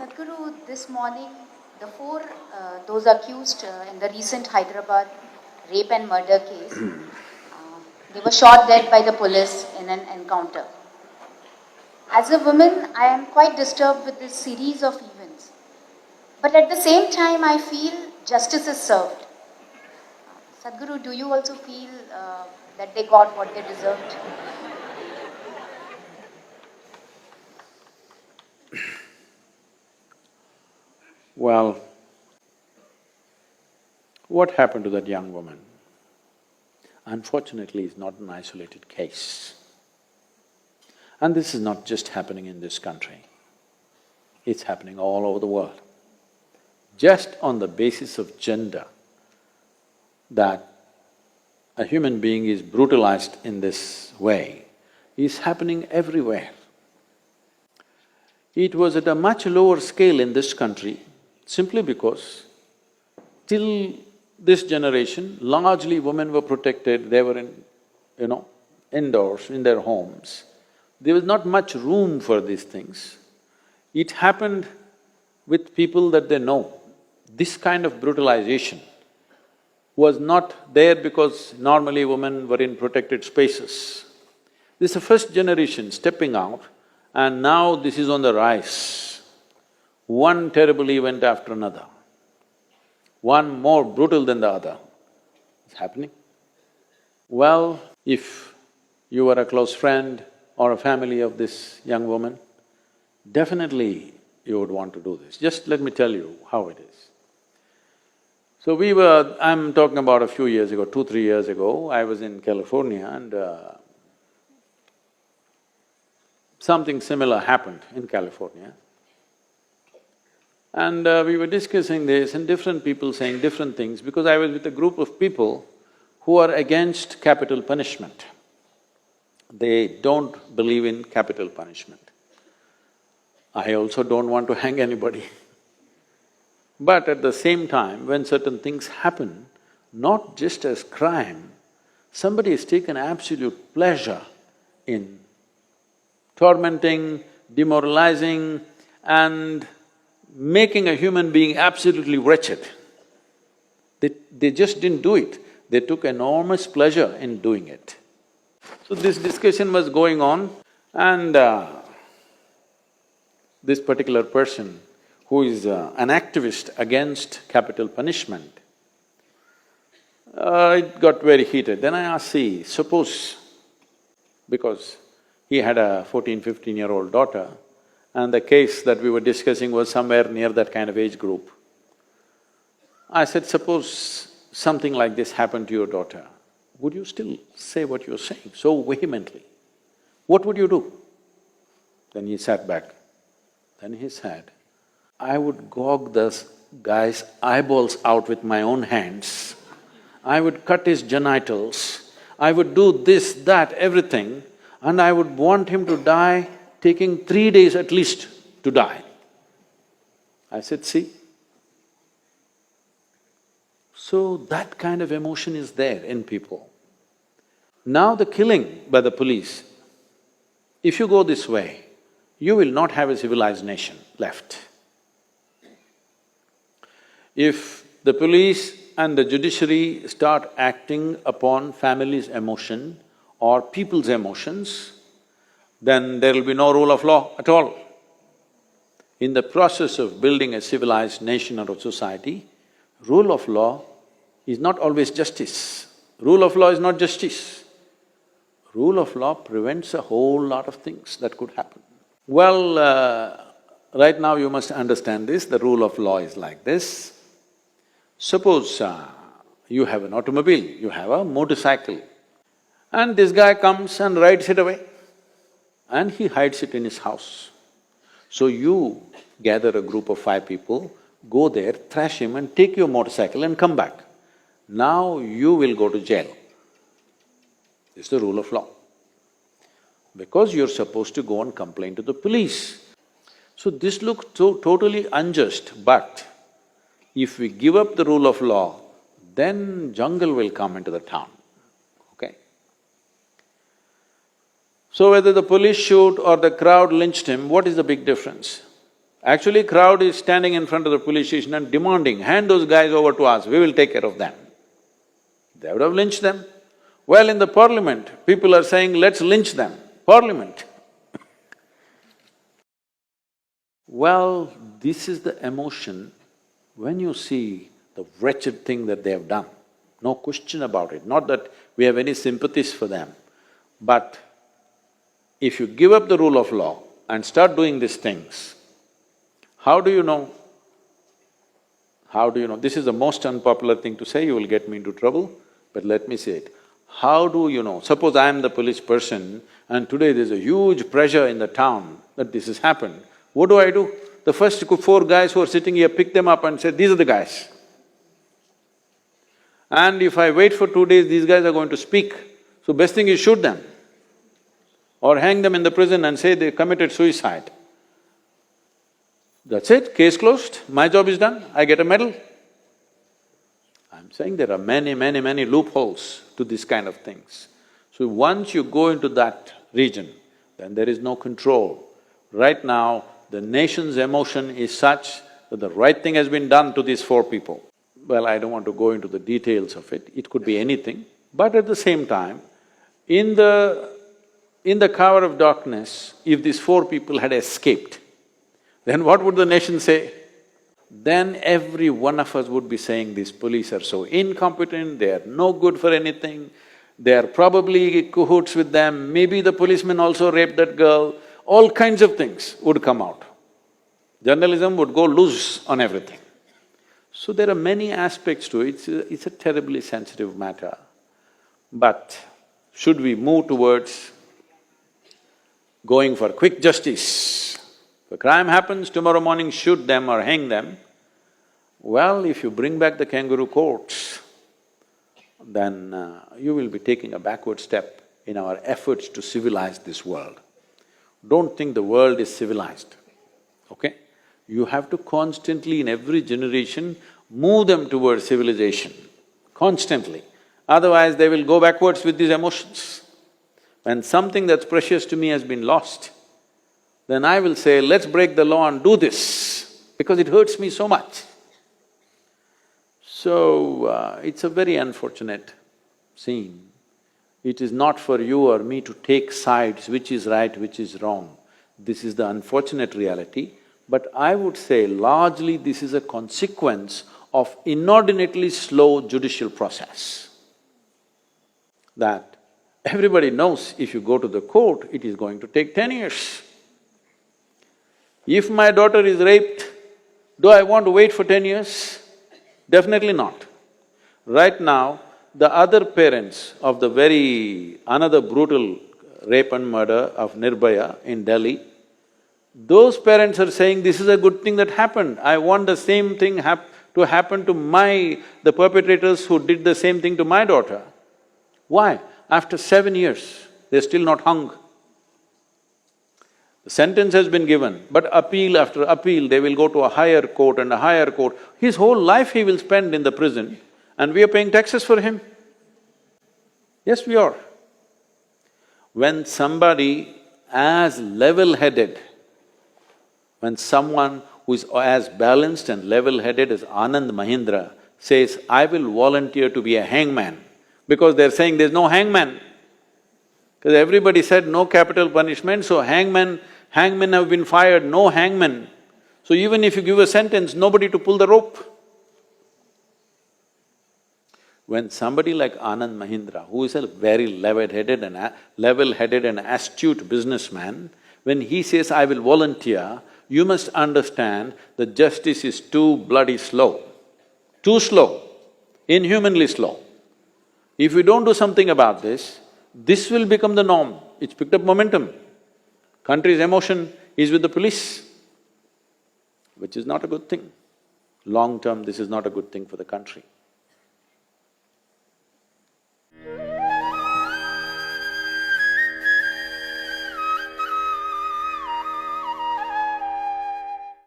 Sadhguru, this morning, those accused in the recent Hyderabad rape and murder case, they were shot dead by the police in an encounter. As a woman, I am quite disturbed with this series of events. But at the same time, I feel justice is served. Sadhguru, do you also feel that they got what they deserved? Well, what happened to that young woman? Unfortunately, is not an isolated case. And this is not just happening in this country, it's happening all over the world. Just on the basis of gender, that a human being is brutalized in this way is happening everywhere. It was at a much lower scale in this country simply because till this generation, largely women were protected, they were indoors, in their homes. There was not much room for these things. It happened with people that they know. This kind of brutalization was not there because normally women were in protected spaces. This is the first generation stepping out, and now this is on the rise. One terrible event after another, one more brutal than the other is happening. Well, if you were a close friend or a family of this young woman, definitely you would want to do this. Just let me tell you how it is. So I'm talking about a few years ago, 2-3 years ago, I was in California and something similar happened in California. And we were discussing this and different people saying different things because I was with a group of people who are against capital punishment. They don't believe in capital punishment. I also don't want to hang anybody. But at the same time, when certain things happen, not just as crime, somebody has taken absolute pleasure in tormenting, demoralizing and making a human being absolutely wretched. They just didn't do it, they took enormous pleasure in doing it. So this discussion was going on and this particular person who is an activist against capital punishment, it got very heated. Then I asked, see, suppose… because he had a 14-15-year-old daughter and the case that we were discussing was somewhere near that kind of age group. I said, suppose something like this happened to your daughter, would you still say what you're saying so vehemently? What would you do? Then he sat back. Then he said, I would gouge this guy's eyeballs out with my own hands, I would cut his genitals, I would do this, that, everything, and I would want him to die, taking 3 days at least to die. I said, see? So that kind of emotion is there in people. Now the killing by the police, if you go this way, you will not have a civilized nation left. If the police and the judiciary start acting upon families' emotion or people's emotions, then there will be no rule of law at all. In the process of building a civilized nation or a society, rule of law is not always justice. Rule of law is not justice. Rule of law prevents a whole lot of things that could happen. Well, right now you must understand this, the rule of law is like this. Suppose you have an automobile, you have a motorcycle, and this guy comes and rides it away and he hides it in his house. So you gather a group of 5 people, go there, thrash him and take your motorcycle and come back. Now you will go to jail. This is the rule of law. Because you're supposed to go and complain to the police. So this looks so totally unjust, but if we give up the rule of law, then jungle will come into the town, okay? So whether the police shoot or the crowd lynched him, what is the big difference? Actually, crowd is standing in front of the police station and demanding, hand those guys over to us, we will take care of them. They would have lynched them. Well, in the parliament, people are saying, let's lynch them. Parliament. Well, this is the emotion when you see the wretched thing that they have done. No question about it, not that we have any sympathies for them. But if you give up the rule of law and start doing these things, how do you know? How do you know? This is the most unpopular thing to say, you will get me into trouble, but let me say it. How do you know? Suppose I am the police person and today there's a huge pressure in the town that this has happened. What do? The first 4 guys who are sitting here pick them up and say, these are the guys. And if I wait for 2 days, these guys are going to speak. So best thing is shoot them or hang them in the prison and say they committed suicide. That's it, case closed, my job is done, I get a medal. I'm saying there are many loopholes to this kind of things. So once you go into that region, then there is no control. Right now, the nation's emotion is such that the right thing has been done to these 4 people. Well, I don't want to go into the details of it could be anything, but at the same time, in the cover of darkness, if these 4 people had escaped, then what would the nation say? Then every one of us would be saying, these police are so incompetent, they are no good for anything, they are probably cahoots with them, maybe the policeman also raped that girl, all kinds of things would come out. Journalism would go loose on everything. So there are many aspects to it, it's a terribly sensitive matter. But should we move towards going for quick justice? If a crime happens, tomorrow morning shoot them or hang them. Well, if you bring back the kangaroo courts, then you will be taking a backward step in our efforts to civilize this world. Don't think the world is civilized, okay? You have to constantly, in every generation, move them towards civilization, constantly. Otherwise, they will go backwards with these emotions. When something that's precious to me has been lost, then I will say, let's break the law and do this, because it hurts me so much. So, it's a very unfortunate scene. It is not for you or me to take sides, which is right, which is wrong. This is the unfortunate reality, but I would say largely this is a consequence of inordinately slow judicial process. That everybody knows if you go to the court, it is going to take 10 years. If my daughter is raped, do I want to wait for 10 years? Definitely not. Right now, the other parents of the another brutal rape and murder of Nirbhaya in Delhi, those parents are saying, this is a good thing that happened, I want the same thing to happen to the perpetrators who did the same thing to my daughter. Why? After 7 years, they're still not hung. The sentence has been given, but appeal after appeal, they will go to a higher court and a higher court. His whole life he will spend in the prison and we are paying taxes for him. Yes, we are. When somebody as level-headed, when someone who is as balanced and level-headed as Anand Mahindra says, I will volunteer to be a hangman, because they're saying there's no hangman. Because everybody said no capital punishment, so hangmen have been fired, no hangman. So even if you give a sentence, nobody to pull the rope. When somebody like Anand Mahindra, who is a very level-headed and astute businessman, when he says, I will volunteer, you must understand that justice is too bloody slow, too slow, inhumanly slow. If we don't do something about this will become the norm. It's picked up momentum. Country's emotion is with the police, which is not a good thing. Long term, this is not a good thing for the country.